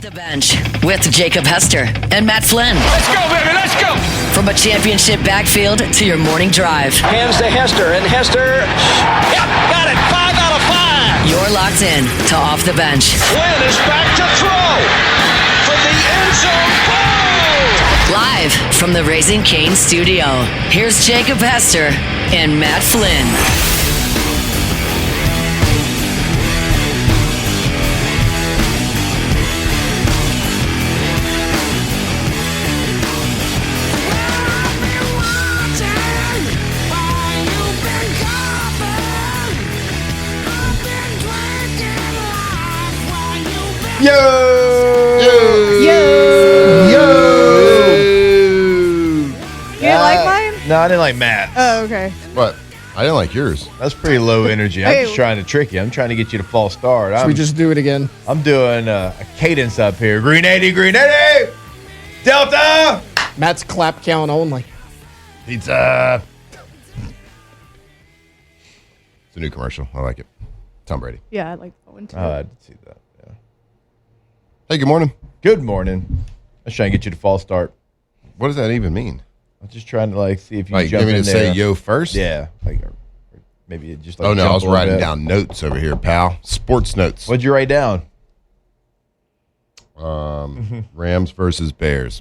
The Bench with Jacob Hester and Matt Flynn. Let's go, baby, let's go! From a championship backfield to your morning drive. Hands to Hester, and Hester, yep, got it, 5 out of 5! You're locked in to Off the Bench. Flynn is back to throw from the end zone. Boom! Live from the Raising Cane studio, here's Jacob Hester and Matt Flynn. Yo! Yo! Yo! You didn't like mine? No, I didn't like Matt. Oh, okay. What? I didn't like yours. That's pretty low energy. I'm Hey. just trying to trick you. I'm trying to get you to false start. Should we just do it again? I'm doing a cadence up here. Green 80, Green 80! Delta! Matt's clap count only. Pizza. It's a new commercial. I like it. Tom Brady. Yeah, I like that one too. I did see that. Yeah. Hey, good morning. Good morning. I was trying to get you to false start. What does that even mean? I'm just trying to see if you Like, jump give me in to there. say yo first? Yeah. Or maybe just Oh, no, I jump was a little writing bit. down notes over here, pal. Sports notes. What'd you write down? Rams versus Bears.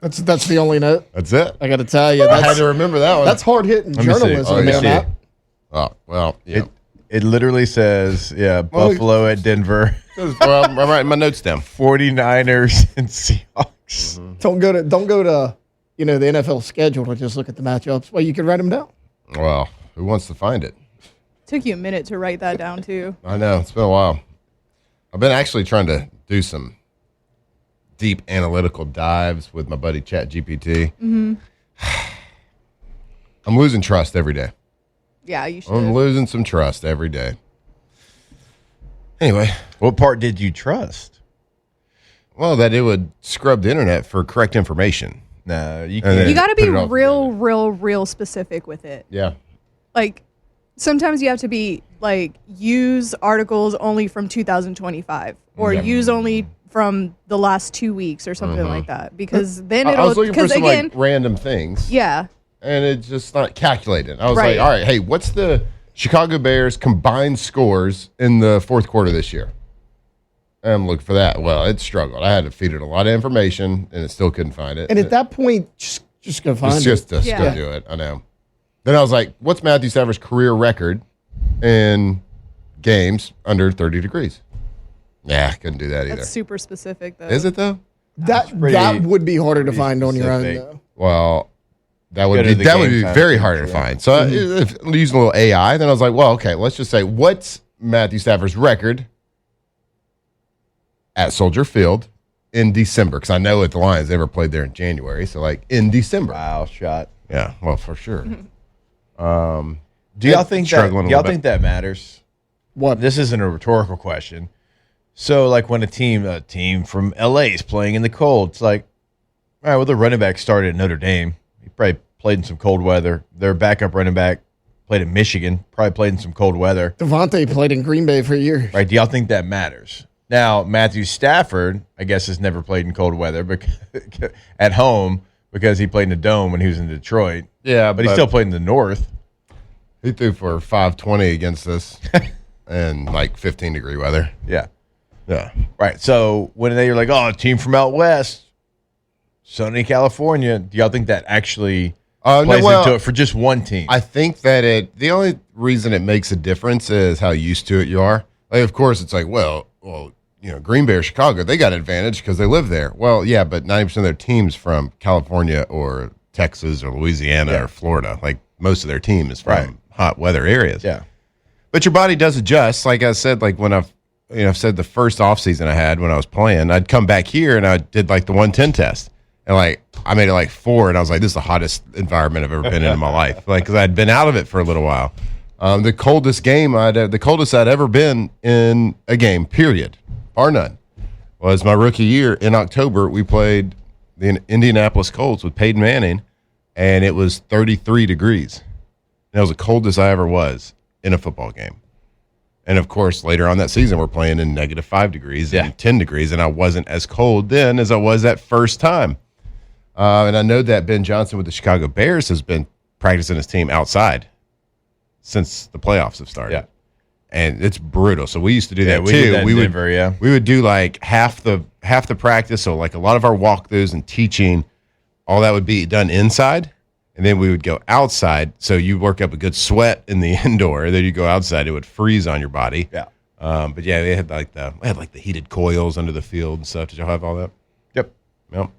That's the only note. That's it. I got to tell you, I had that's to remember that one. that's hard hitting Let me see. journalism, Oh, let me man. see. Matt. Oh, well, yeah. It literally says, Buffalo at Denver, Well, I'm writing my notes down. 49ers and Seahawks. Don't go to the the NFL schedule to just look at the matchups. Well, you can write them down. Well, who wants to find it? Took you a minute to write that down too. I know. It's been a while. I've been actually trying to do some deep analytical dives with my buddy ChatGPT. Mm-hmm. I'm losing trust every day. Yeah, you should. I'm losing some trust every day. Anyway, What part did you trust? well, that it would scrub the internet for correct information. No, you And can't. then- You got to be Put it all real specific with it. Yeah. Like, sometimes you have to be use articles only from 2025 or Yeah. use only from the last 2 weeks or something like that, because then I it'll. was looking for Because some again, random things. yeah, And it's just not calculated. I was Right. like, all right, hey, what's the Chicago Bears combined scores in the fourth quarter this year? And I'm looking for that. Well, it struggled. I had to feed it a lot of information, and it still couldn't find it. And at that point, just go find It's it. just Yeah. go do it. I know. Then I was like, what's Matthew Stafford's career record in games under 30 degrees? Yeah, couldn't do that either. that's super specific though. Is it, though? That pretty- would be harder to pretty find on your own, specific. though. Well, that Go would to be the that would game be time very feature, hard to yeah. find. So if using a little AI, then I was like, well, okay, let's just say what's Matthew Stafford's record at Soldier Field in December? Because I know at the Lions they never played there in January, so in December. Wow, shot. Yeah, well, for sure. Do y'all think that? Struggling a Y'all little think that matters? What? This isn't a rhetorical question. So, when a team from LA is playing in the cold, it's like, all right, well, the running back started at Notre Dame. He probably played in some cold weather. Their backup running back played at Michigan, probably played in some cold weather. Devontae played in Green Bay for years. Right? Do y'all think that matters? Now, Matthew Stafford, I guess, has never played in cold weather at home because he played in the Dome when he was in Detroit. Yeah, But he still played in the North. he threw for 520 against us in 15-degree weather. Yeah. Yeah, Right. So when they're like, oh, a team from out west, sunny California, do y'all think that actually plays into it for just one team? I think that the only reason it makes a difference is how used to it you are. Of course, it's like, well, Green Bay or Chicago, they got an advantage because they live there. Well, yeah, but 90% of their team's from California or Texas or Louisiana or Florida. Like most of their team is from hot weather areas. Yeah. But your body does adjust. Like I said, when I've said the first offseason I had when I was playing, I'd come back here and I did the 110 test. And I made it 4, and I was like, this is the hottest environment I've ever been in my life. Because I'd been out of it for a little while. The coldest I'd ever been in a game, period, bar none, was my rookie year in October. We played the Indianapolis Colts with Peyton Manning, and it was 33 degrees. And that was the coldest I ever was in a football game. And, of course, later on that season, we're playing in -5 degrees and 10 degrees, and I wasn't as cold then as I was that first time. And I know that Ben Johnson with the Chicago Bears has been practicing his team outside since the playoffs have started. Yeah. And it's brutal. So we used to do that we too. did that in Denver, We would do like half the practice. So like a lot of our walkthroughs and teaching, all that would be done inside. And then we would go outside. So you work up a good sweat in the indoor. Then you go outside, it would freeze on your body. Yeah. But yeah, they had like the heated coils under the field and stuff. Did y'all have all that? Yep. Yep.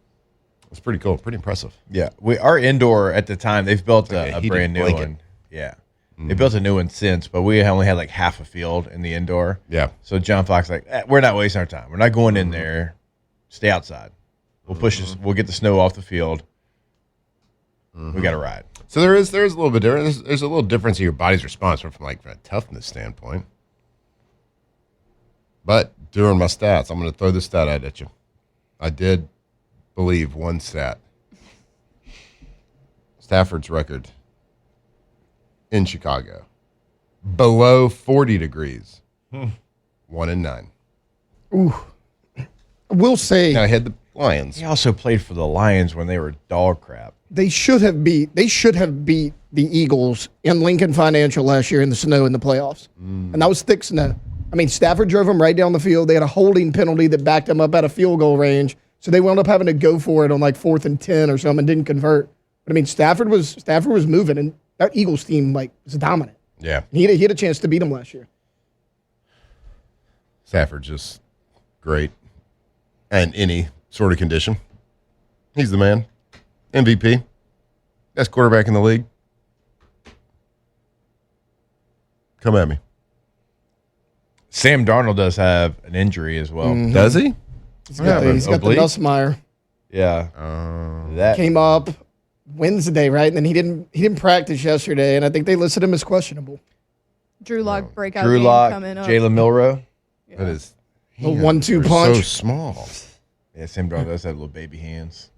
It's pretty cool. Pretty impressive. Yeah. Our indoor at the time, they've built like a a heated brand new blanket. one. Yeah. They built a new one since, but we only had like half a field in the indoor. Yeah. So John Fox we're not wasting our time. We're not going in there. Stay outside. We'll push this. We'll get the snow off the field. We got to ride. So there's a little bit different. There's a little difference in your body's response from a toughness standpoint. But during my stats, I'm going to throw this stat out at you. I did believe one stat. Stafford's record in Chicago, below 40 degrees, 1-9. I will say Now I had the Lions. He also played for the Lions when they were dog crap. they should have beat the Eagles in Lincoln Financial last year in the snow in the playoffs. And that was thick snow. I mean, Stafford drove them right down the field. They had a holding penalty that backed them up out of field goal range. So they wound up having to go for it on like 4th and 10 or something and didn't convert. But I mean, Stafford was moving, and that Eagles team was dominant. Yeah. He had a chance to beat them last year. Stafford's just great. And any sort of condition. He's the man. MVP. Best quarterback in the league. Come at me. Sam Darnold does have an injury as well. Does he? He's got the oblique? Nussmeier. Yeah. That Came up Wednesday, right? And then he didn't practice yesterday, and I think they listed him as questionable. Drew Lock breakout Drew game Lock, coming up. Jalen Milrow. That is A 1-2 punch. so small. Yeah, Sam Darnold does have little baby hands.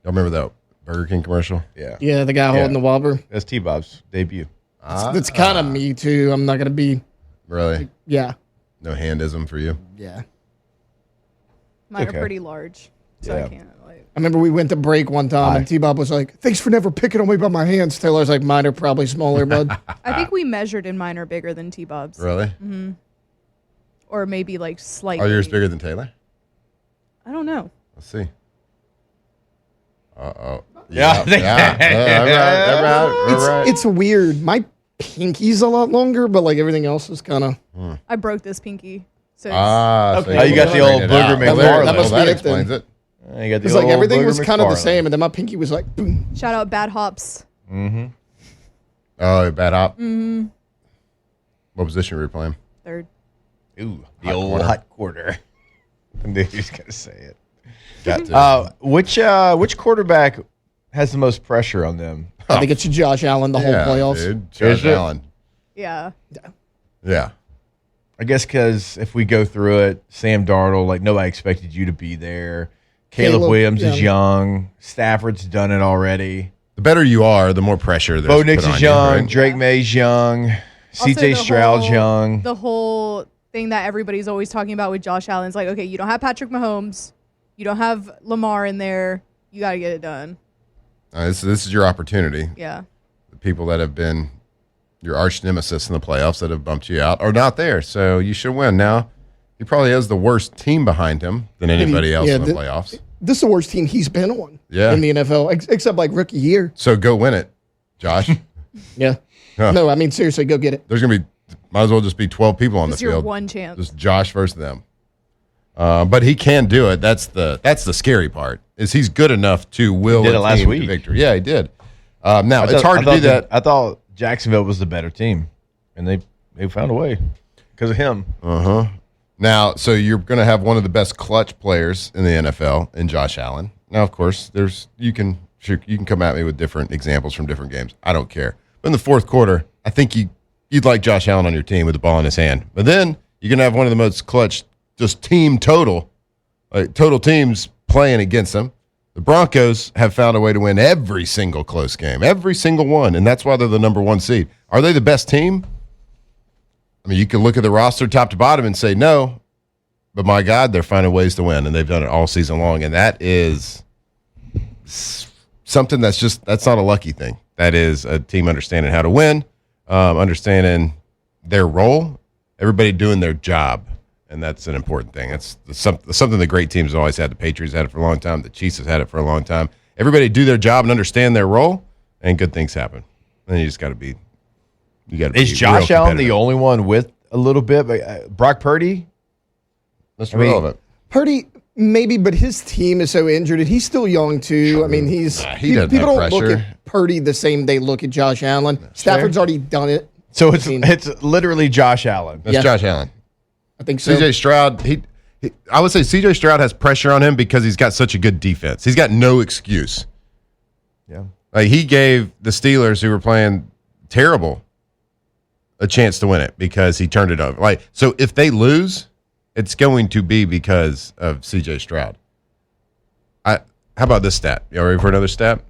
Y'all remember that Burger King commercial? Yeah. Yeah, the guy holding the Whopper. That's T-Bob's debut. That's kind of me too. I'm not gonna be. Really? Yeah. No handism for you? Yeah. Mine Okay. are pretty large, so Yeah. I can't. I remember we went to break one time, and T-Bob was like, "Thanks for never picking on me by my hands." Taylor's like, "Mine are probably smaller, bud." I think we measured in mine are bigger than T-Bob's. Really? Or maybe like slightly. Are yours bigger than Taylor? I don't know. Let's see. Uh-oh. Yeah. All right. It's weird. My pinky's a lot longer, but like everything else is kind of. I broke this pinky. So it's, So Oh, you got the old Booger McFarlane. That must be that it explains then. it. You got the It's like old everything Booger was kind of the McFarlane. same, and then my pinky was like, boom. shout out Bad Hops. Oh, bad hop. Mm-hmm. What position were you playing? Third. Ooh, the Hot old quarter. hot quarter. I knew he was going to say it. Got to. Which quarterback has the most pressure on them? I think it's Josh Allen the whole playoffs. Dude. Josh Is it? Allen. Yeah. Yeah. I guess because if we go through it, Sam Darnold, like nobody expected you to be there. Caleb Williams is young. Stafford's done it already. The better you are, the more pressure there's Bo put Nix on is you, young. right? Drake May's young. Also, CJ the Stroud's whole- young. The whole thing that everybody's always talking about with Josh Allen's like, okay, you don't have Patrick Mahomes. You don't have Lamar in there. You got to get it done. This is your opportunity. Yeah. The people that have been your arch nemesis in the playoffs that have bumped you out are not there, so you should win. Now, he probably has the worst team behind him than anybody else in the playoffs. This is the worst team he's been on in the NFL, except like rookie year. So go win it, Josh. Yeah. Huh. No, I mean, seriously, go get it. There's going to be, might as well just be 12 people on This is the your field. one chance. Just Josh versus them. But he can do it. That's the scary part. Is he's good enough to will He did a it last team to week. victory. Yeah, he did. Now it's I hard to thought do that. I thought Jacksonville was the better team, and they found a way because of him. Now, so you're going to have one of the best clutch players in the NFL in Josh Allen. Now, of course, you can come at me with different examples from different games. I don't care. But in the fourth quarter, I think you'd like Josh Allen on your team with the ball in his hand. But then you're going to have one of the most clutch, just team total teams playing against him. The Broncos have found a way to win every single close game, every single one, and that's why they're the number one seed. Are they the best team? I mean, you can look at the roster top to bottom and say no, but my God, they're finding ways to win, and they've done it all season long. And that is something that's not a lucky thing. That is a team understanding how to win, understanding their role, everybody doing their job. And that's an important thing. That's something the great teams have always had. The Patriots had it for a long time. The Chiefs have had it for a long time. Everybody do their job and understand their role, and good things happen. And you just got to be. Is Josh Allen the only one with a little bit? Brock Purdy? That's relevant. Purdy, maybe, but his team is so injured, and he's still young too. I mean, he people doesn't have don't look pressure. at Purdy the same they look at Josh Allen. Stafford's already done it. So it's literally Josh Allen. That's Josh Allen. I think so. CJ Stroud, I would say CJ Stroud has pressure on him because he's got such a good defense. He's got no excuse. Yeah. Like he gave the Steelers, who were playing terrible, a chance to win it because he turned it over. Like, so if they lose, it's going to be because of CJ Stroud. How about this stat? You ready for another stat?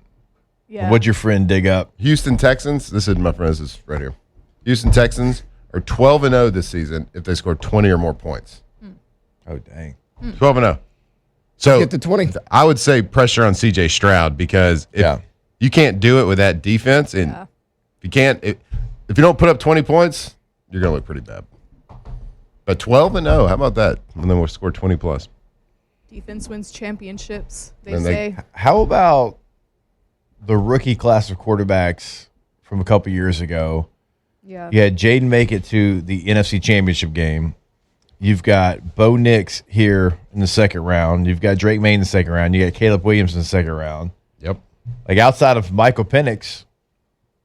Yeah. What'd your friend dig up? Houston Texans, this is my friends, this is right here. Houston Texans are 12-0 this season if they score 20 or more points. Oh, dang. 12-0. So Get to 20. I would say pressure on CJ Stroud because if you can't do it with that defense, and if you can't, if you don't put up 20 points, you're going to look pretty bad. But 12-0, how about that? And then we'll score 20 plus. Defense wins championships, they And say. How about the rookie class of quarterbacks from a couple years ago? Yeah. You had Jaden make it to the NFC Championship game. You've got Bo Nix here in the second round. You've got Drake May in the second round. You got Caleb Williams in the second round. Yep. Like outside of Michael Penix,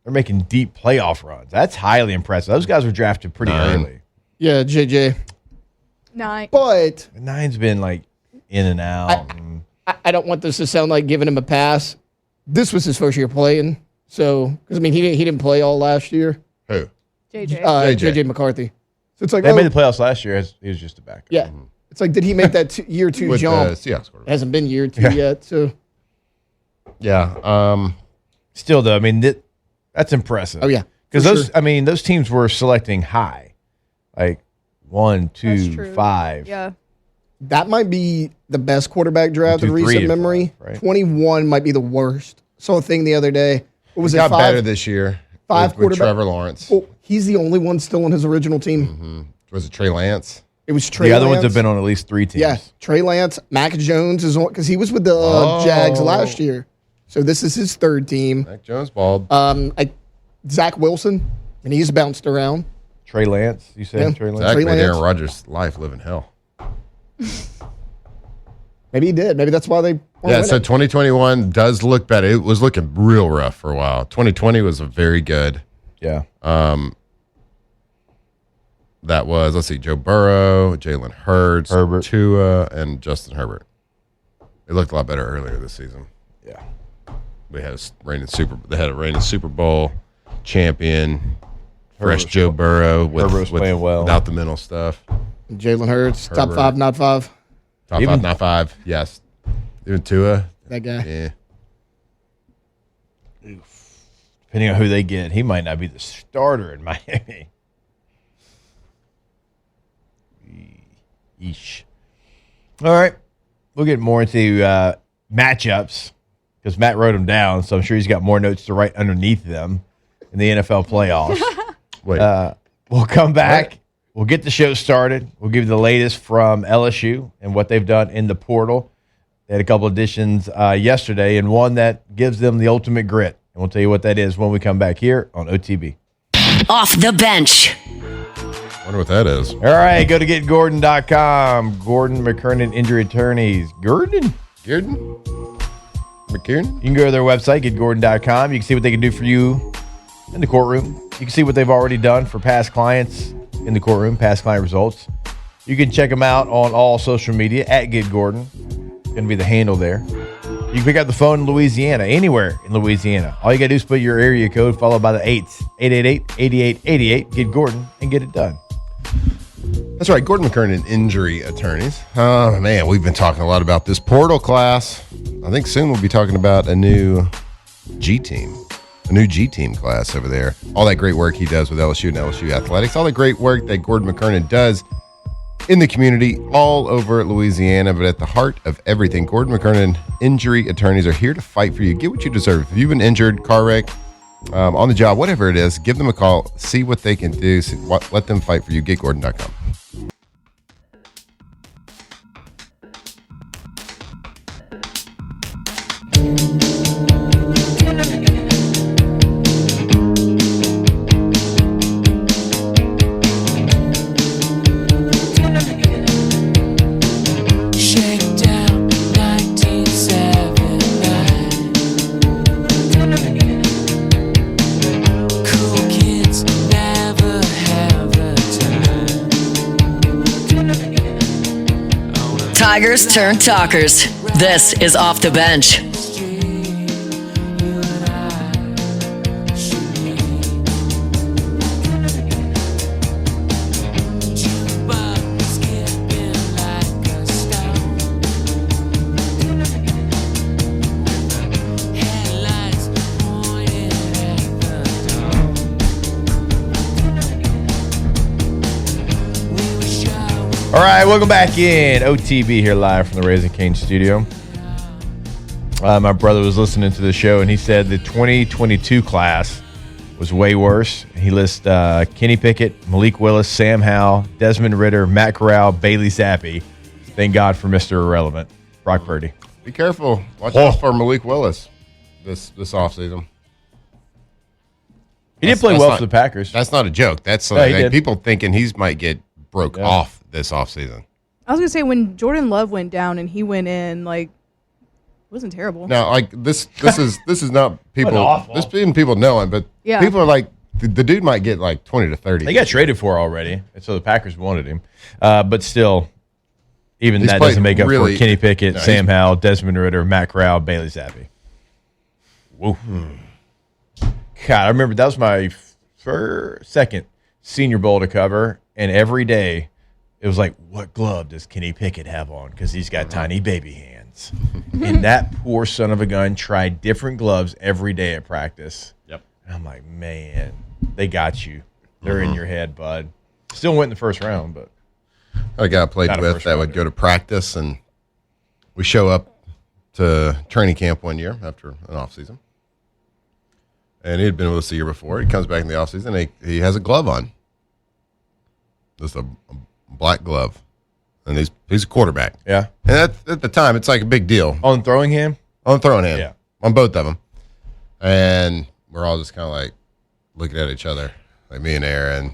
they're making deep playoff runs. That's highly impressive. Those guys were drafted pretty early. Yeah, JJ. 9. But Nine's been like in and out. I don't want this to sound like giving him a pass. This was his first year playing. So, because, I mean, he didn't play all last year. Who? JJ. JJ McCarthy. So it's like, They made the playoffs last year. He was just a backup. yeah. It's like, did he make that year two With jump? the Seahawks quarterback. Hasn't been year two yet. So, Yeah. Still, though, I mean, that's impressive. oh, yeah. Because for those, sure. I mean, those teams were selecting high, like 1, That's 2, true. 5. Yeah. That might be the best quarterback draft 1, 2, in 3 recent to memory. 5, right? 21 might be the worst. Saw a thing the other day. What was It it? got 5? better this year five with quarterback- Trevor Lawrence. Oh, he's the only one still on his original team. Was it Trey Lance? It was Trey The other Lance. ones have been on at least 3 teams. Yeah, Trey Lance. Mac Jones is on because he was with the Jags last year. So this is his third team. Mac Jones bald. Zach Wilson, and he's bounced around. Trey Lance, you said Yeah. Trey Lance? Zach Trey made Aaron Lance. Rodgers' life live in hell. Maybe he did. Maybe that's why they weren't Yeah, so winning. 2021 does look better. It was looking real rough for a while. 2020 was a very good. Yeah. That was, let's see, Joe Burrow, Jalen Hurts, Herbert. Tua, and Justin Herbert. It looked a lot better earlier this season. Yeah. They had a reigning Super Bowl champion, fresh Herbert's- Joe Burrow Herbert's playing well. without the mental stuff. Jalen Hurts, top Herbert. 5, not 5. Top Even- 5, not 5. Yes. Even Tua. That guy. Yeah. Depending on who they get, he might not be the starter in Miami. Yeesh. All right. We'll get more into matchups because Matt wrote them down, so I'm sure he's got more notes to write underneath them in the NFL playoffs. Wait. We'll come back. We'll get the show started. We'll give you the latest from LSU and what they've done in the portal. They had a couple additions yesterday and one that gives them the ultimate grit. And we'll tell you what that is when we come back here on OTB. Off the bench. Wonder what that is. All right, go to getgordon.com. Gordon McKernan Injury Attorneys. Gordon? Gearden? McKiernan? You can go to their website, getgordon.com. You can see what they can do for you in the courtroom. You can see what they've already done for past clients in the courtroom, past client results. You can check them out on all social media at getgordon. Going to be the handle there. You can pick up the phone in Louisiana, anywhere in Louisiana. All you got to do is put your area code followed by the 8s, 888-8888. Get Gordon and get it done. That's right, Gordon McKernan Injury Attorneys. Oh, man, we've been talking a lot about this portal class. I think soon we'll be talking about a new G team. a new G team class over there. All that great work he does with LSU and LSU athletics. All the great work that Gordon McKernan does in the community all over Louisiana. But at the heart of everything, Gordon McKernan injury attorneys are here to fight for you. Get what you deserve. If you've been injured, car wreck, on the job, whatever it is, give them a call. See what they can do. Let them fight for you. GetGordon.com. Tigers turn talkers. This is Off the Bench. All right, welcome back in. OTB here live from the Raising Cane studio. My brother was listening to the show, and he said the 2022 class was way worse. He lists Kenny Pickett, Malik Willis, Sam Howell, Desmond Ridder, Matt Corral, Bailey Zappi. Thank God for Mr. Irrelevant, Brock Purdy. Be careful. Watch out for Malik Willis this offseason. He did play well for the Packers. That's not a joke. That's people thinking he might get broke off this offseason. I was going to say, when Jordan Love went down and he went in, like, it wasn't terrible. Now, like, this is not people. This isn't people knowing, but Yeah. people are like, the dude might get like 20 to 30. They got traded for already, and so the Packers wanted him. But still, even He's that played doesn't make up really- for Kenny Pickett, No, Sam Howell, Desmond Ridder, Matt Corral, Bailey Zappi. Woo. God, I remember that was my second Senior Bowl to cover, and every day it was like, what glove does Kenny Pickett have on? Because he's got tiny baby hands. And that poor son of a gun tried different gloves every day at practice. Yep. And I'm like, man, they got you. They're in your head, bud. Still went in the first round, but A guy I played Not a with first that would rounder. go to practice, and we show up to training camp one year after an off season. And he had been with us the year before. He comes back in the off season. He has a glove on. Just a black glove. And he's a quarterback. yeah. And at the time, it's like a big deal. On throwing hand? On throwing hand. Yeah. On both of them. And we're all just kind of like looking at each other. Like me and Aaron,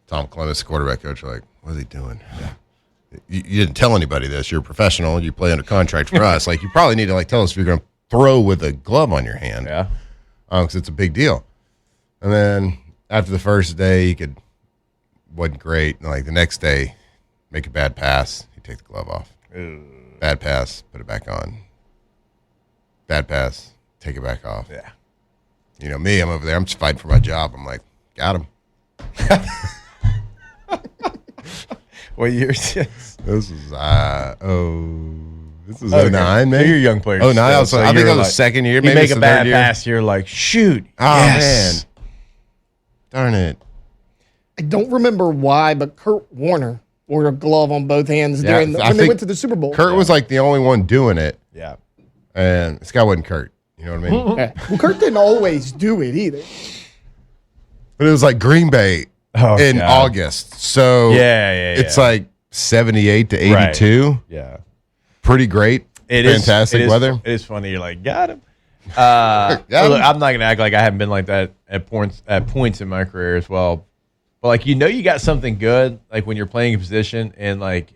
Tom Clemens, the quarterback coach, are like, what is he doing? Yeah. You didn't tell anybody this. You're a professional. You play under contract for us. Like, you probably need to like tell us if you're going to throw with a glove on your hand. Yeah. Because it's a big deal. And then after the first day, wasn't great. And like the next day, make a bad pass, he'd take the glove off. Bad pass, put it back on. Bad pass, take it back off. Yeah. You know me, I'm over there. I'm just fighting for my job. I'm like, got him. What year is this? This is this is 09, man. So you're young players. 09, I still, think you're I was second year. You Maybe make it's a the bad third year. pass, you're like, shoot. Oh, yes. man. Darn it. I don't remember why, but Kurt Warner wore a glove on both hands Yeah, when they think went to the Super Bowl. Kurt was like the only one doing it, Yeah. and this guy wasn't Kurt. You know what I mean? Yeah. Well, Kurt didn't always do it either. But it was like Green Bay Oh, in God. August. So Yeah. it's like 78 to 82. Yeah. Pretty great. It is Fantastic weather. It is funny. You're like, got him. Got So look, him. I'm not gonna act like I haven't been like that at points in my career as well. But like, you got something good, like when you're playing a position and like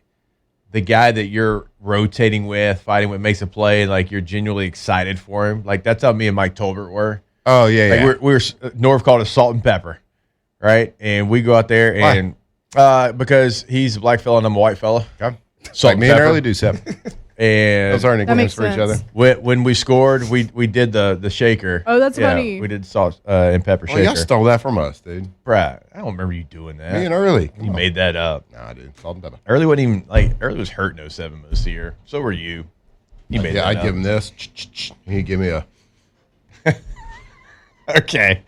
the guy that you're rotating with, fighting with, makes a play, and like you're genuinely excited for him. Like that's how me and Mike Tolbert were. Oh, yeah, Like yeah. we're Norv called it salt and pepper, right? And we go out there and because he's a black fella and I'm a white fella. Okay. Salt Like me and and pepper. Early do something. And Those are makes nicknames for each other. sense. when we scored, we did the shaker. Oh, that's Yeah, funny. We did salt and pepper Oh, y'all shaker. stole that from us, dude. Brad, I don't remember you doing that. Me and Early. You made that up. Nah, dude. Salt and pepper. Early wasn't even like Early was hurt in 07 most of the year. So were you. You made Yeah, that I'd up. give him this. He'd give me a. Okay.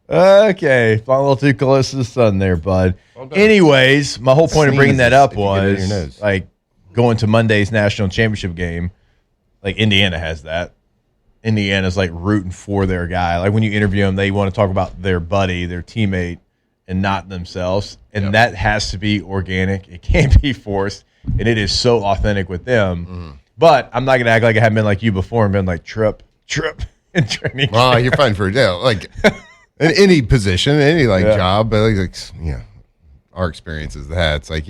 Okay. Flying a little too close to the sun there, bud. Anyways, my whole point of bringing that up was like going to Monday's national championship game. Like Indiana has that. Indiana's like rooting for their guy. Like when you interview them, they want to talk about their buddy, their teammate, and not themselves. And that has to be organic. It can't be forced. And it is so authentic with them. Mm-hmm. But I'm not going to act like I haven't been like you before and been like trip, in training. Oh, you're fighting for like in any position, any job. But our experience is that it's like,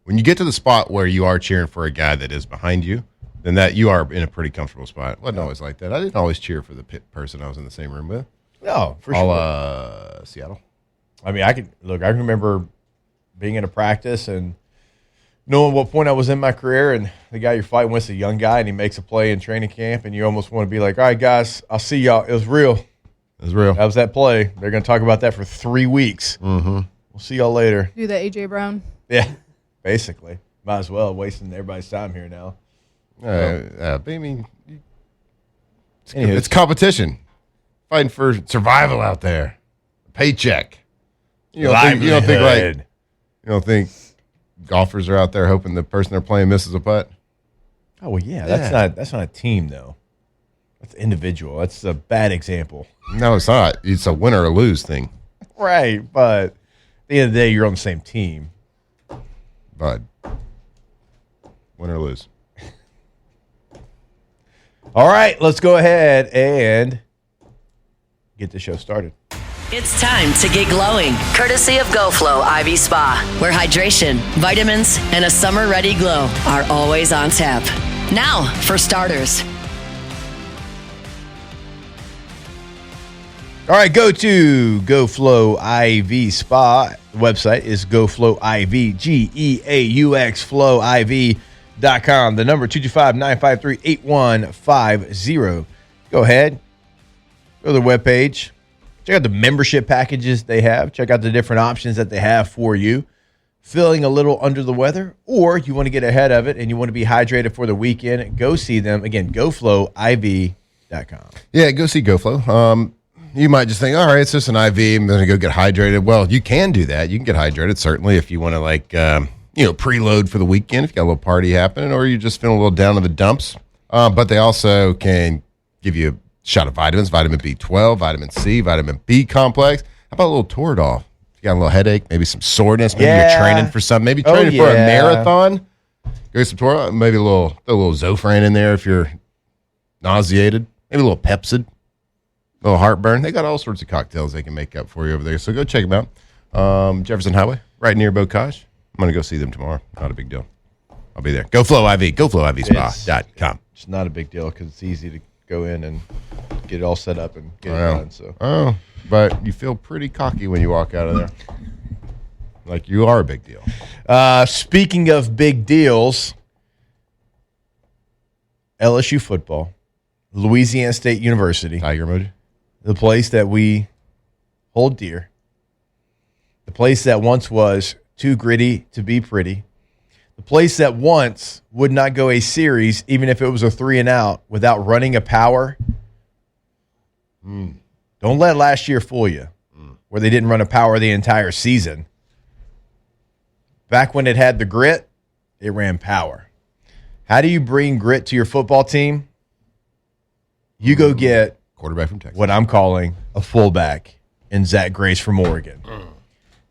when you get to the spot where you are cheering for a guy that is behind you, then that you are in a pretty comfortable spot. It wasn't always like that. I didn't always cheer for the person I was in the same room with. No, for sure. Seattle. I mean, I can remember being in a practice and knowing what point I was in my career, and the guy you're fighting with is a young guy, and he makes a play in training camp, and you almost want to be like, all right, guys, I'll see y'all. It was real. It was real. That was that play. They're going to talk about that for 3 weeks. Mm-hmm. We'll see y'all later. Do that, A.J. Brown. Yeah, basically. Might as well. Wasting everybody's time here now. But I mean, it's competition. Fighting for survival out there. Paycheck. You don't think golfers are out there hoping the person they're playing misses a putt? Oh well, yeah. That's not a team though. That's individual. That's a bad example. No, it's not. It's a win or lose thing. Right, but at the end of the day, you're on the same team. But win or lose. All right, let's go ahead and get the show started. It's time to get glowing, courtesy of GoFlow IV Spa, where hydration, vitamins, and a summer-ready glow are always on tap. Now, for starters. All right, go to GoFlow IV Spa. The website is GoFlow IV, GEAUX Flow IV.com. The number 225-953-8150. Go ahead. Go to the webpage. Check out the membership packages they have. Check out the different options that they have for you. Feeling a little under the weather, or you want to get ahead of it and you want to be hydrated for the weekend, go see them. Again, GoFlowIV.com. Yeah, go see GoFlow. You might just think, all right, it's just an IV. I'm going to go get hydrated. Well, you can do that. You can get hydrated, certainly, if you want to, preload for the weekend, if you got a little party happening, or you're just feeling a little down in the dumps. But they also can give you a shot of vitamins, vitamin B12, vitamin C, vitamin B complex. How about a little Toradol? If you got a little headache, maybe some soreness, maybe you're training for something, maybe training for a marathon. Go get some Toradol, maybe a little Zofran in there if you're nauseated, maybe a little Pepsid. A little heartburn. They got all sorts of cocktails they can make up for you over there. So go check them out. Jefferson Highway, right near Bocage. I'm going to go see them tomorrow. Not a big deal. I'll be there. GoFlow IV. GoFlowIVSpa.com. It's not a big deal because it's easy to go in and get it all set up and get it done. So. But you feel pretty cocky when you walk out of there. Like you are a big deal. Speaking of big deals, LSU football, Louisiana State University. Tiger emoji. The place that we hold dear. The place that once was too gritty to be pretty. The place that once would not go a series, even if it was a 3-and-out, without running a power. Don't let last year fool you, where they didn't run a power the entire season. Back when it had the grit, it ran power. How do you bring grit to your football team? You go get quarterback from Texas, what I'm calling a fullback in Zach Grace from Oregon.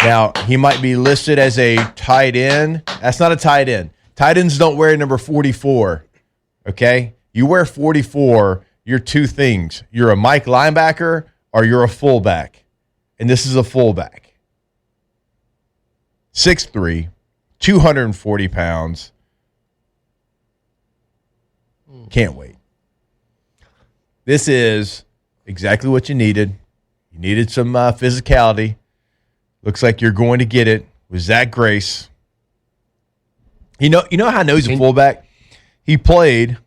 Now, he might be listed as a tight end. That's not a tight end. Tight ends don't wear number 44, okay? You wear 44, you're two things. You're a Mike linebacker or you're a fullback, and this is a fullback. 6'3", 240 pounds. Can't wait. This is exactly what you needed. You needed some physicality. Looks like you're going to get it with Zach Grace. You know how I know he's a fullback? He played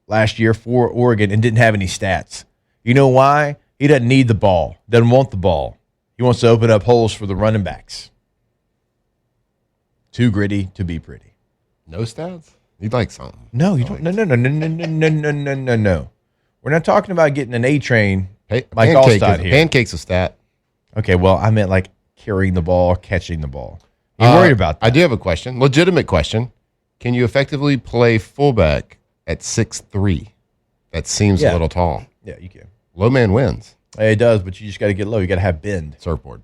last year for Oregon and didn't have any stats. You know why? He doesn't need the ball, doesn't want the ball. He wants to open up holes for the running backs. Too gritty to be pretty. No stats? You'd like something. No, you don't. No. We're not talking about getting an A train Mike Allstott here. Pancake's a stat. Okay, well, I meant like carrying the ball, catching the ball. You worried about that? I do have a question. Legitimate question. Can you effectively play fullback at 6'3"? That seems a little tall. Yeah, you can. Low man wins. It does, but you just got to get low. You got to have bend. Surfboard.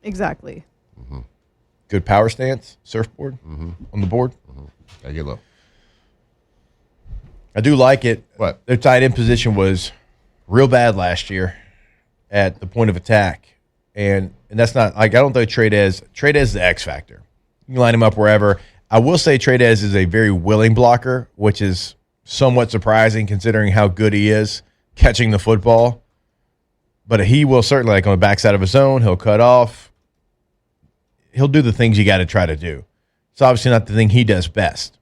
Exactly. Good power stance, surfboard on the board. Gotta get low. I do like it. What? Their tight end position was real bad last year at the point of attack. And that's not like I don't think Tradez is the X factor. You can line him up wherever. I will say Tradez is a very willing blocker, which is somewhat surprising considering how good he is catching the football. But he will certainly, like on the backside of a zone, he'll cut off. He'll do the things you got to try to do. It's obviously not the thing he does best.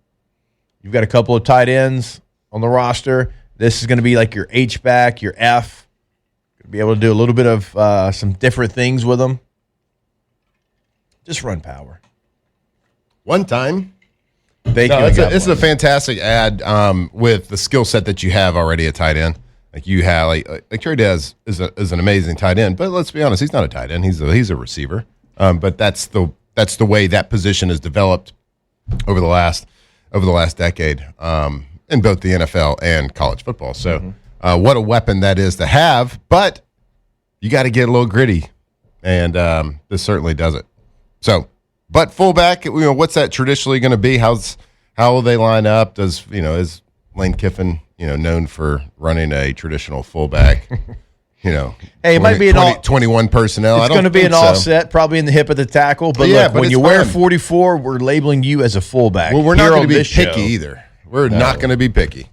You've got a couple of tight ends on the roster. This is going to be like your H-back, your F. Be able to do a little bit of some different things with them. Just run power. One time. Thank you. This is a fantastic ad with the skill set that you have already at tight end. Like you have, like Trey Dez is an amazing tight end, but let's be honest, he's not a tight end. He's a receiver. But that's the way that position has developed over the last decade in both the NFL and college football. So. What a weapon that is to have, but you got to get a little gritty, and this certainly does it. So, but fullback, what's that traditionally going to be? How will they line up? Is Lane Kiffin, known for running a traditional fullback? Hey, it might be 21 personnel. It's going to be an offset, probably in the hip of the tackle. But look, when you wear 44, we're labeling you as a fullback. Well, we're not going to be picky either. We're not going to be picky.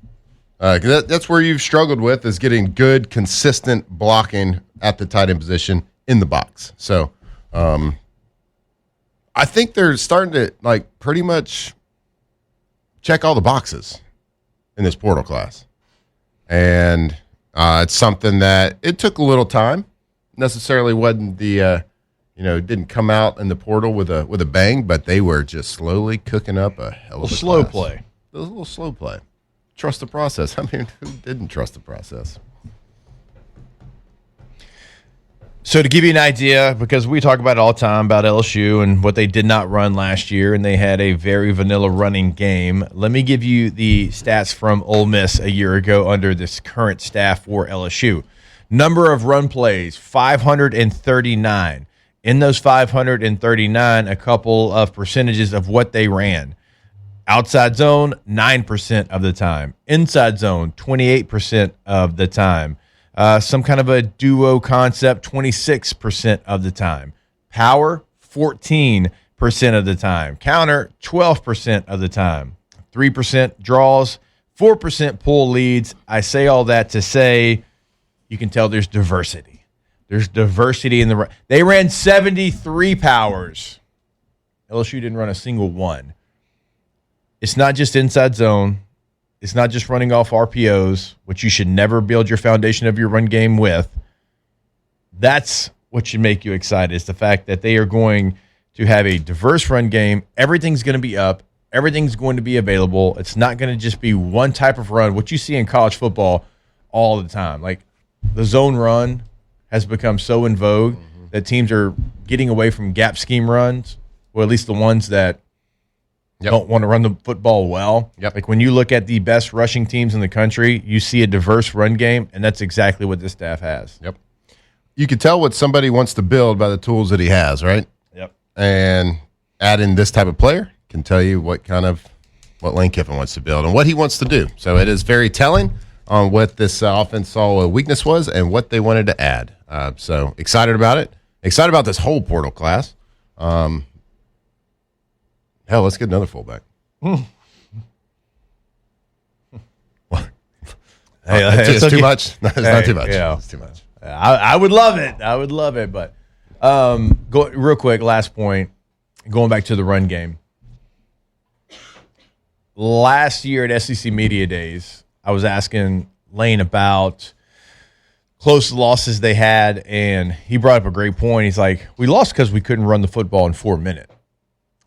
That's where you've struggled with is getting good, consistent blocking at the tight end position in the box. So I think they're starting to pretty much check all the boxes in this portal class. And it's something that it took a little time. Necessarily wasn't the didn't come out in the portal with a bang, but they were just slowly cooking up a hell of a slow class. play. It was a little slow play. Trust the process. I mean, who didn't trust the process? So to give you an idea, because we talk about it all the time about LSU and what they did not run last year, and they had a very vanilla running game. Let me give you the stats from Ole Miss a year ago under this current staff for LSU. Number of run plays, 539. In those 539, a couple of percentages of what they ran. Outside zone, 9% of the time. Inside zone, 28% of the time. Some kind of a duo concept, 26% of the time. Power, 14% of the time. Counter, 12% of the time. 3% draws, 4% pull leads. I say all that to say you can tell there's diversity. There's diversity in the – they ran 73 powers. LSU didn't run a single one. It's not just inside zone. It's not just running off RPOs, which you should never build your foundation of your run game with. That's what should make you excited, is the fact that they are going to have a diverse run game. Everything's going to be up. Everything's going to be available. It's not going to just be one type of run, what you see in college football all the time. Like the zone run has become so in vogue that teams are getting away from gap scheme runs, or at least the ones that don't want to run the football well. Like when you look at the best rushing teams in the country, you see a diverse run game, and that's exactly what this staff has. You can tell what somebody wants to build by the tools that he has, right? And add in this type of player can tell you what Lane Kiffin wants to build and what he wants to do. So it is very telling on what this offense saw a weakness was and what they wanted to add. So excited about it. Excited about this whole portal class. Hell, let's get another fullback. Hey, it's too much. No, it's not too much. Yeah. It's too much. I would love it. I would love it. But go real quick, last point, going back to the run game. Last year at SEC Media Days, I was asking Lane about close losses they had, and he brought up a great point. He's like, we lost because we couldn't run the football in 4 minutes.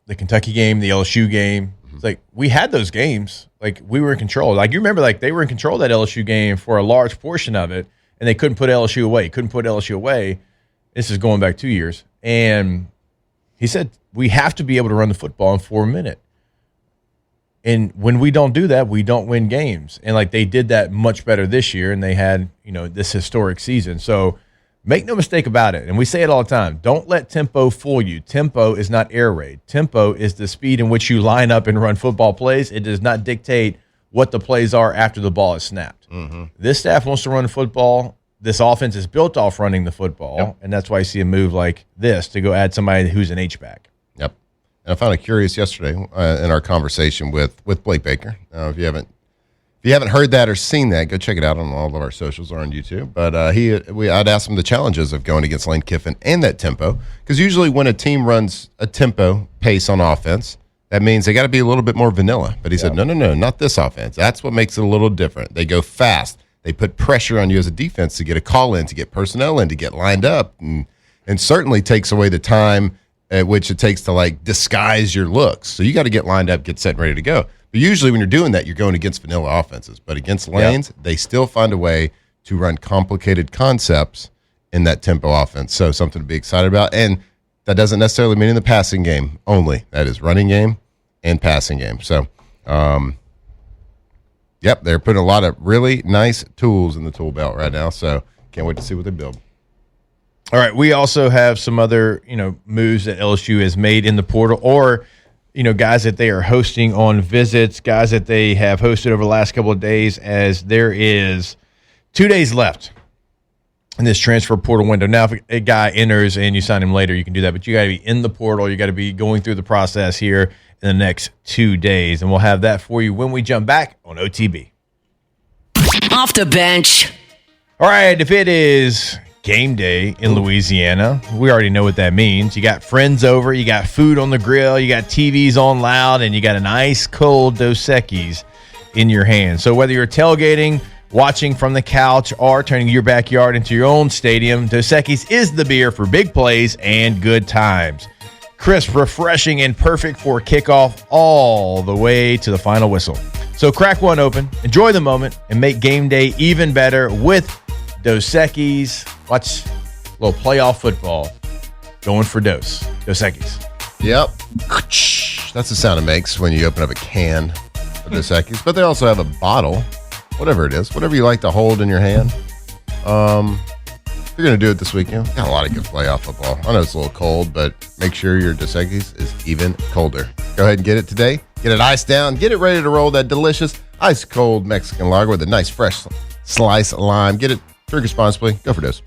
The Kentucky game, the LSU game, It's like we had those games. Like we were in control. Like you remember, like they were in control of that LSU game for a large portion of it, and they couldn't put LSU away. This is going back 2 years. And he said, we have to be able to run the football in 4 minutes. And when we don't do that, we don't win games. And like they did that much better this year, and they had, this historic season. So make no mistake about it. And we say it all the time. Don't let tempo fool you. Tempo is not air raid. Tempo is the speed in which you line up and run football plays. It does not dictate what the plays are after the ball is snapped. Mm-hmm. This staff wants to run the football. This offense is built off running the football, and that's why you see a move like this to go add somebody who's an H-back. Yep. And I found it curious yesterday in our conversation with Blake Baker. If you haven't heard that or seen that, go check it out on all of our socials or on YouTube. But I'd asked him the challenges of going against Lane Kiffin and that tempo, because usually when a team runs a tempo pace on offense, that means they got to be a little bit more vanilla. But he said, no, not this offense. That's what makes it a little different. They go fast. They put pressure on you as a defense to get a call in, to get personnel in, to get lined up, and certainly takes away the time at which it takes to like disguise your looks. So you got to get lined up, get set, and ready to go. But usually when you're doing that, you're going against vanilla offenses. But against lanes, they still find a way to run complicated concepts in that tempo offense. So something to be excited about. And that doesn't necessarily mean in the passing game only. That is running game and passing game. So, yep, they're putting a lot of really nice tools in the tool belt right now, so can't wait to see what they build. All right, we also have some other, moves that LSU has made in the portal, or, guys that they are hosting on visits, guys that they have hosted over the last couple of days, as there is 2 days left in this transfer portal window. Now, if a guy enters and you sign him later, you can do that, but you got to be in the portal. You got to be going through the process here in the next 2 days, and we'll have that for you when we jump back on OTB. Off the bench. All right, if it is game day in Louisiana, we already know what that means. You got friends over, you got food on the grill, you got TVs on loud, and you got an ice cold Dos Equis in your hand. So whether you're tailgating, watching from the couch, or turning your backyard into your own stadium, Dos Equis is the beer for big plays and good times. Crisp, refreshing, and perfect for kickoff all the way to the final whistle. So crack one open, enjoy the moment, and make game day even better with Dos Equis. Watch a little playoff football going for Dos Equis. Yep. That's the sound it makes when you open up a can of Dos Equis. But they also have a bottle, whatever it is, whatever you like to hold in your hand. You're going to do it this weekend. Got a lot of good playoff football. I know it's a little cold, but make sure your Dos Equis is even colder. Go ahead and get it today. Get it iced down. Get it ready to roll that delicious ice cold Mexican lager with a nice fresh slice of lime. Get it. Drink responsibly. Go for Dos.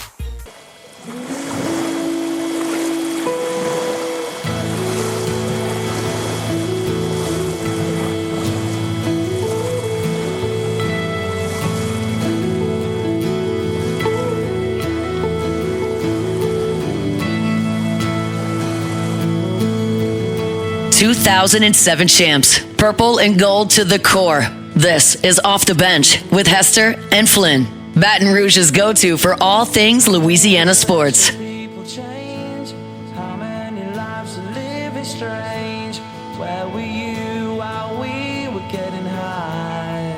...2007 champs, purple and gold to the core. This is Off the Bench with Hester and Flynn. Baton Rouge's go-to for all things Louisiana sports. People change, how many lives are living strange? Where were you while we were getting high?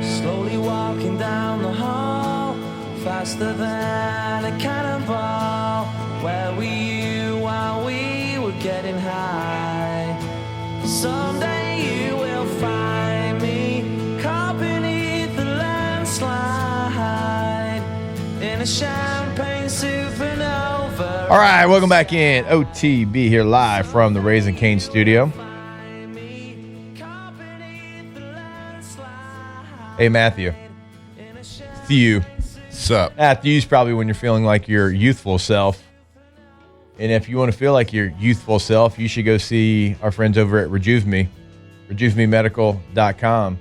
Slowly walking down the hall, faster than a cannonball. Where were you while we were getting high? Someday you will find me caught beneath the landslide in a champagne supernova. All right, welcome back in. OTB here live from the Raising Cane studio. Hey, Matthew. Thew. What's up? Thew's probably when you're feeling like your youthful self. And if you want to feel like your youthful self, you should go see our friends over at Rejuve Me, RejuveMeMedical.com.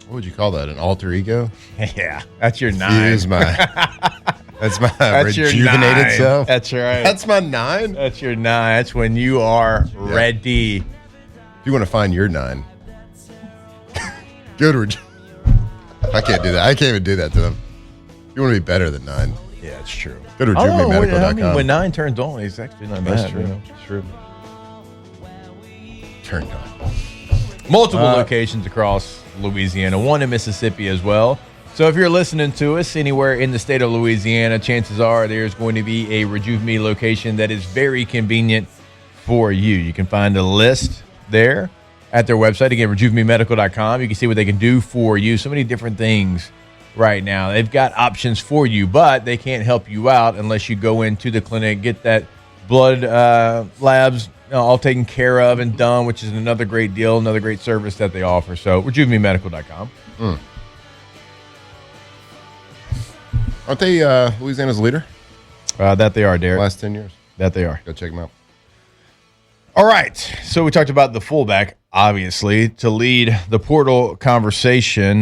What would you call that? An alter ego? Yeah, that's your 9. That's my That's your rejuvenated 9. self. That's right. That's my 9. That's your 9. That's when you are ready. If you want to find your 9, go to Rejuve. I can't do that. I can't even do that to them. You want to be better than 9. Yeah, it's true. Go to RejuveMeMedical.com. I mean, when 9 turns on, it's actually not bad. That's true. You know? It's true. turned on. Multiple locations across Louisiana, one in Mississippi as well. So if you're listening to us anywhere in the state of Louisiana, chances are there's going to be a Rejuve Me location that is very convenient for you. You can find a list there at their website. Again, RejuveMeMedical.com. You can see what they can do for you. So many different things right now. They've got options for you, but they can't help you out unless you go into the clinic, get that blood labs all taken care of and done, which is another great deal, another great service that they offer. So RejuveMeMedical.com. Aren't they Louisiana's leader? That they are, Derek. Last 10 years. That they are. Go check them out. All right. So we talked about the fullback, obviously, to lead the portal conversation.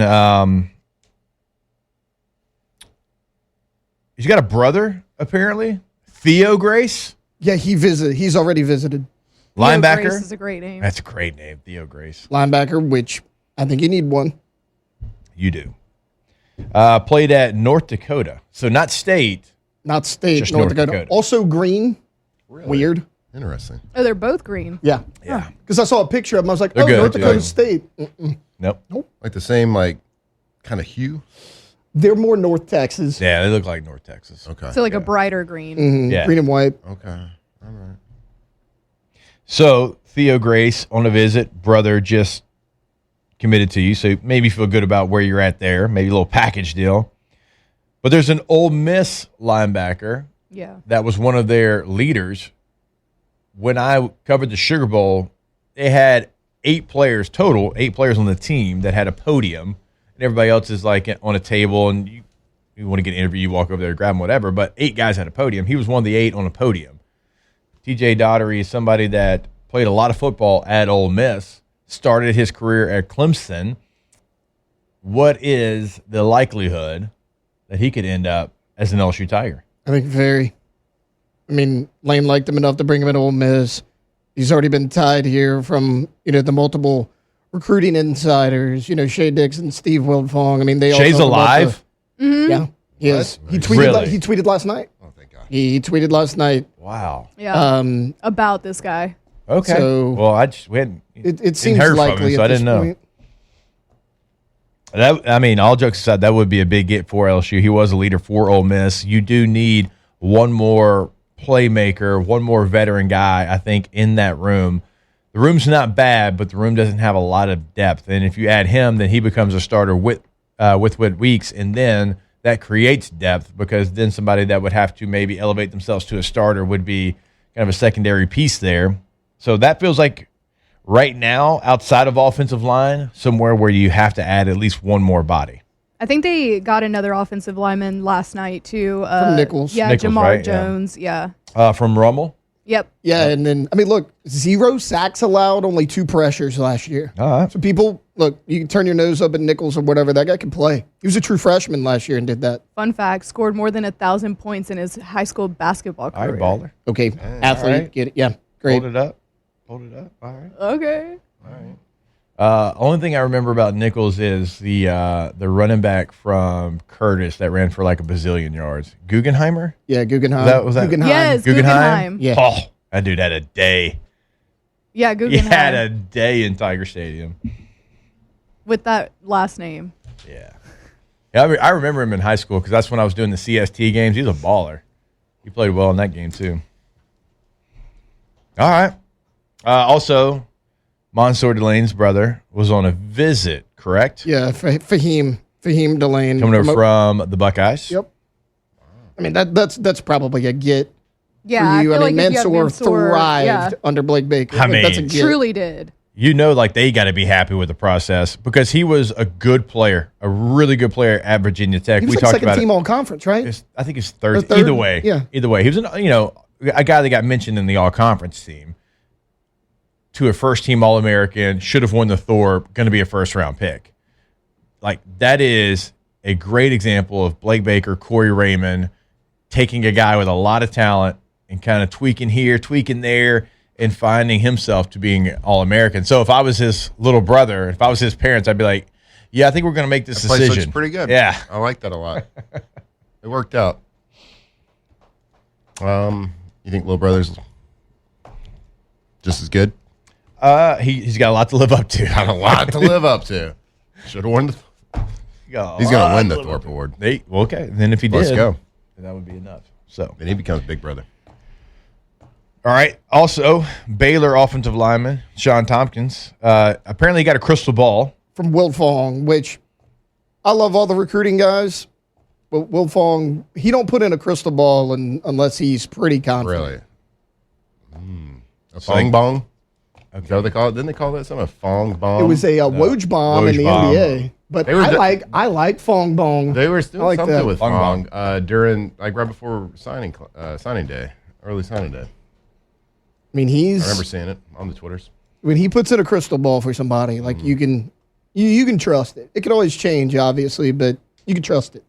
He's got a brother, apparently. Theo Grace. Yeah, he's already visited. Linebacker. Theo Grace is a great name. That's a great name, Theo Grace. Linebacker, which I think you need one. You do. Played at North Dakota. So not state. Not state, Just North North Dakota. Dakota. Also green. Really? Weird. Interesting. Oh, they're both green. Yeah. Yeah. Because I saw a picture of them. I was like, They're oh, good. North Dakota Good. State. Nope. Like the same, like, kind of hue? They're more North Texas. Yeah, they look like North Texas. Okay. So like a brighter green. Mhm. Yeah. Green and white. Okay. All right. So Theo Grace on a visit, brother just committed to you, so maybe feel good about where you're at there, maybe a little package deal. But there's an Ole Miss linebacker Yeah. that was one of their leaders. When I covered the Sugar Bowl, they had 8 players total, 8 players on the team that had a podium, and everybody else is like on a table, and you want to get an interview, you walk over there, grab them, whatever. But 8 guys had a podium. He was one of the 8 on a podium. TJ Daugherty is somebody that played a lot of football at Ole Miss, started his career at Clemson. What is the likelihood that he could end up as an LSU Tiger? I think very. I mean, Lane liked him enough to bring him into Ole Miss. He's already been tied here from, the multiple recruiting insiders, Shay Dixon, Steve Wiltfong. I mean, they all Shay's talk about alive? Yeah, he is. He tweeted. Really? He tweeted last night. Oh, thank God. He tweeted last night. Wow. Yeah. About this guy. Okay. So- well, we hadn't It seems heard from likely him, so at I this didn't know. point. All jokes aside, that would be a big get for LSU. He was a leader for Ole Miss. You do need one more playmaker, one more veteran guy, I think, in that room. The room's not bad, but the room doesn't have a lot of depth. And if you add him, then he becomes a starter with Weeks, and then that creates depth because then somebody that would have to maybe elevate themselves to a starter would be kind of a secondary piece there. So that feels like right now, outside of offensive line, somewhere where you have to add at least one more body. I think they got another offensive lineman last night too. From Nichols. Yeah, Nichols, Jamar right? Yeah. Jones. Yeah. From Rummel? Yep. Yeah, and then, look, 0 sacks allowed, only 2 pressures last year. All right. So people, look, you can turn your nose up at Nichols or whatever. That guy can play. He was a true freshman last year and did that. Fun fact: scored more than 1,000 points in his high school basketball All career. right, baller. Okay, athlete, all right. get it. Yeah, great. Hold it up. Hold it up. All right. Okay. Only thing I remember about Nichols is the running back from Curtis that ran for like a bazillion yards. Guggenheimer? Yeah, Guggenheim. Was that Guggenheim. Yes, Guggenheim. Yeah. Oh, that dude had a day. Yeah, He Guggenheim. had a day in Tiger Stadium. with that last name. Yeah. I remember him in high school because that's when I was doing the CST games. He's a baller. He played well in that game too. All right. Also, Mansour Delane's brother was on a visit, correct? Yeah, Fahim Delane. Coming over from the Buckeyes. Yep. I mean, that's probably a get Yeah, for you. I feel like if you have Mansour thrived under Blake Baker. I mean, that's a get. truly did. You know, like they got to be happy with the process because he was a good player, a really good player at Virginia Tech. He was We like talked second about team it. all conference, right? I think it's third. Or third? Either way, Yeah. Either way, he was a guy that got mentioned in the all conference team to a first team All American. Should have won the Thorpe. Going to be a first round pick. Like that is a great example of Blake Baker, Corey Raymond taking a guy with a lot of talent and kind of tweaking here, tweaking there, and finding himself to being All-American. So if I was his little brother, if I was his parents, I'd be like, yeah, I think we're going to make this Place decision. looks pretty good. Yeah. I like that a lot. It worked out. You think little brother's just as good? He's got a lot to live up to. Got a lot to live up to. Should have won. He's going to win the Thorpe Award. Okay. Then if he did, Let's go. that would be enough. So Then he becomes big brother. all right. Also, Baylor offensive lineman Sean Tompkins apparently got a crystal ball. From Will Fong, which I love all the recruiting guys, but Will Fong, he don't put in a crystal ball unless he's pretty confident. Really? A fong bong? Is that what they call it? Didn't they call that something? A fong bong? It was a Woj bomb in the NBA. But I like Fong Bong. They were still like something that. with Fong during, like, right before signing day, early signing day. I mean, I remember seeing it on the Twitters. when he puts in a crystal ball for somebody, like you can trust it. It can always change, obviously, but you can trust it.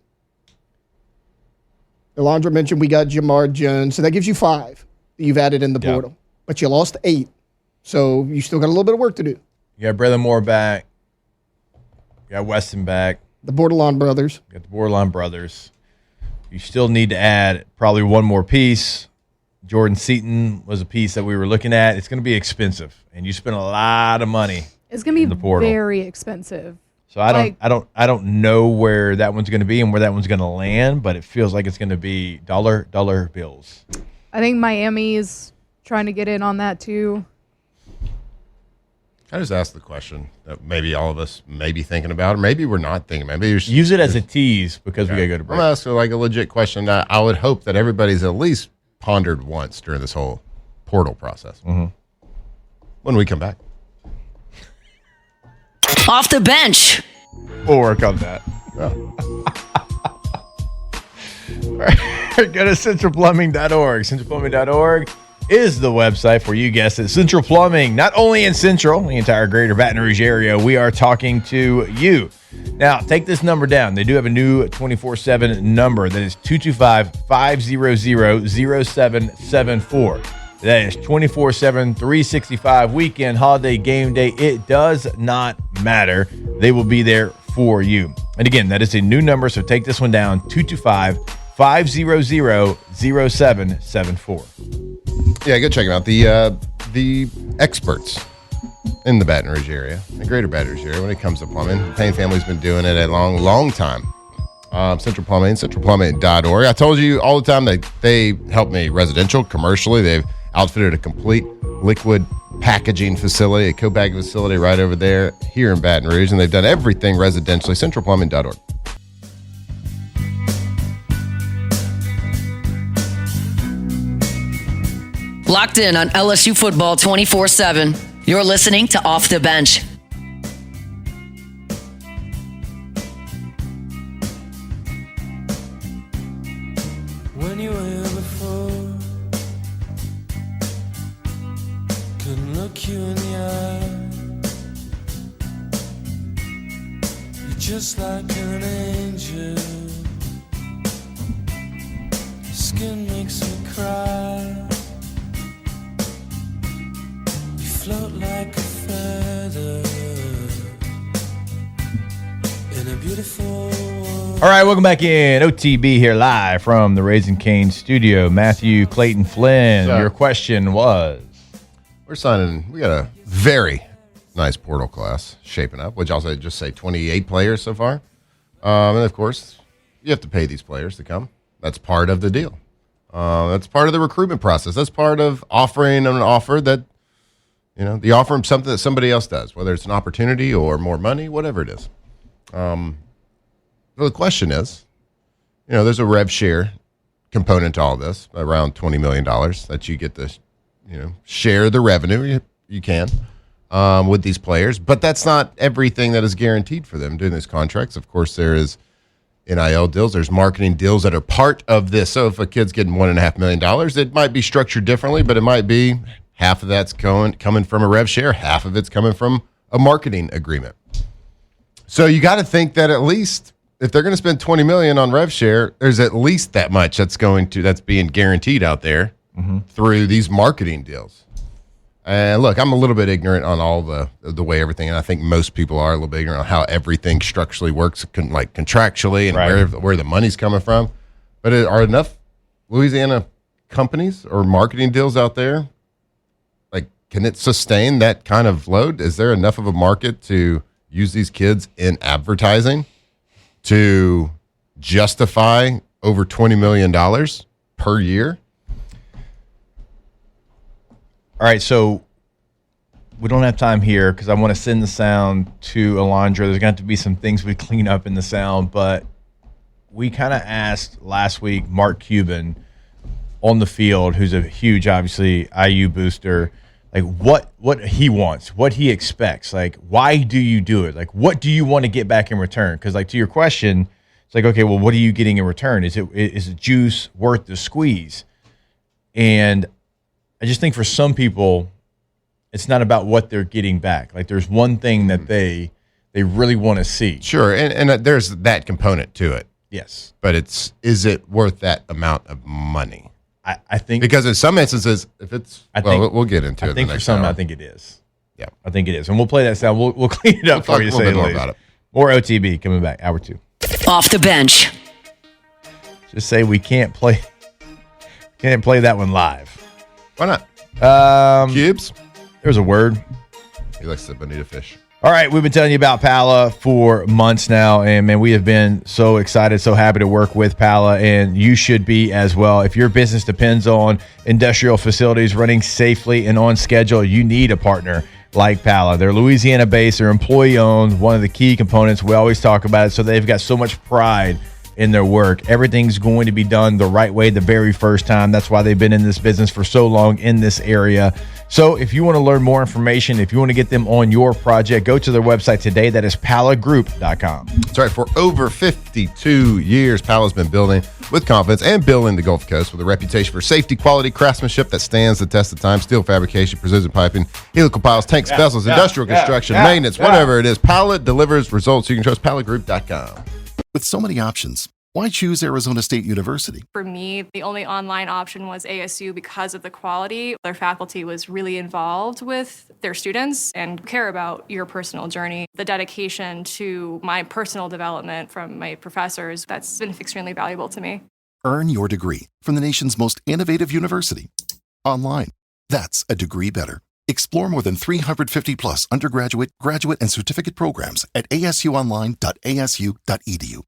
Alondra mentioned we got Jamar Jones, so that gives you 5 that you've added in the portal. But you lost 8, so you still got a little bit of work to do. You got Brother Moore back. You got Weston back. The Bordelon brothers. You got the Bordelon brothers. You still need to add probably one more piece. Jordan Seaton was a piece that we were looking at. It's going to be expensive, and you spend a lot of money. It's going to be the portal. very expensive. So I don't know where that one's going to be and where that one's going to land, but it feels like it's going to be dollar bills. I think Miami is trying to get in on that too. I just asked the question that maybe all of us may be thinking about, or maybe we're not thinking. Maybe Use it as a tease because we got to go to I'm break. going to ask like a legit question that I would hope that everybody's at least pondered once during this whole portal process. Mm-hmm. When we come back. Off the bench. We'll work on that. Go to centralplumbing.org. Centralplumbing.org is the website for, you guessed it, Central Plumbing. Not only in Central, the entire greater Baton Rouge area, we are talking to you. Now, take this number down. They do have a new 24/7 number that is 225-500-0774. That is 24/7, 365, weekend, holiday, game day. It does not matter. They will be there for you. And again, that is a new number, so take this one down, 225-500-0774. Yeah, go check them out. The experts in the Baton Rouge area, the greater Baton Rouge area, when it comes to plumbing. Payne family's been doing it a long time. Central Plumbing, centralplumbing.org. I told you all the time that they help me residential, commercially. They've outfitted a complete liquid packaging facility, a co-packaging facility right over there here in Baton Rouge, and they've done everything residentially. Centralplumbing.org. Locked in on LSU football 24/7. You're listening to Off the Bench. When you were here before, couldn't look you in the eye. You're just like an angel. Your skin makes me cry. You float like a feather in a beautiful world. All right, welcome back in. OTB here live from the Raising Cane studio. Matthew Clayton Flynn, Sir. your question was? We got a very nice portal class shaping up, which I'll just say 28 players so far. And of course, you have to pay these players to come. That's part of the deal. That's part of the recruitment process. That's part of offering an offer that, the offer of something that somebody else does, whether it's an opportunity or more money, whatever it is. The question is, there's a rev share component to all this, around $20 million that you get to, share the revenue. You can with these players, but that's not everything that is guaranteed for them doing these contracts. Of course, there is NIL deals. There's marketing deals that are part of this. So if a kid's getting $1.5 million, it might be structured differently, but it might be half of that's coming from a rev share, half of it's coming from a marketing agreement. So you got to think that at least if they're going to spend $20 million on rev share, there's at least that much that's being guaranteed out there through these marketing deals. And look, I'm a little bit ignorant on all the way everything, and I think most people are a little bit ignorant on how everything structurally works, like contractually, and where the money's coming from. But are enough Louisiana companies or marketing deals out there, like can it sustain that kind of load? Is there enough of a market to use these kids in advertising to justify over $20 million per year? All right, so we don't have time here because I want to send the sound to Alondra. There's going to have to be some things we clean up in the sound, but we kind of asked last week Mark Cuban on the field, who's a huge, obviously, IU booster, like what he wants, what he expects. Like, why do you do it? Like, what do you want to get back in return? Because, like, to your question, it's like, okay, well, what are you getting in return? Is it juice worth the squeeze? And I just think for some people, it's not about what they're getting back. Like, there's one thing that they really want to see. Sure, and there's that component to it. Yes. But is it worth that amount of money? I think because in some instances, if it's we'll get into it. I think for some, I think it is. Yeah, I think it is, and we'll play that sound. We'll clean it up for you. Say more about it. More OTB coming back. Hour 2. Off the bench. Just say we can't play that one live. Why not? Cubes. There's a word. He likes the bonita fish. All right, we've been telling you about Pala for months now, and man, we have been so excited, so happy to work with Pala, and you should be as well. If your business depends on industrial facilities running safely and on schedule, you need a partner like Pala. They're Louisiana-based, they're employee-owned, one of the key components. We always talk about it, so they've got so much pride in their work. Everything's going to be done the right way the very first time. That's why they've been in this business for so long in this area. So if you want to learn more information, if you want to get them on your project, go to their website today. That is palagroup.com. That's right. For over 52 years, Pala's been building with confidence and building the Gulf Coast with a reputation for safety, quality, craftsmanship that stands the test of time. Steel fabrication, precision piping, helical piles, tanks, vessels, industrial construction, maintenance, whatever it is. Pala delivers results you can trust. Palagroup.com. With so many options, why choose Arizona State University? For me, the only online option was ASU because of the quality. Their faculty was really involved with their students and care about your personal journey. The dedication to my personal development from my professors, that's been extremely valuable to me. Earn your degree from the nation's most innovative university. Online. That's a degree better. Explore more than 350 plus undergraduate, graduate, and certificate programs at asuonline.asu.edu.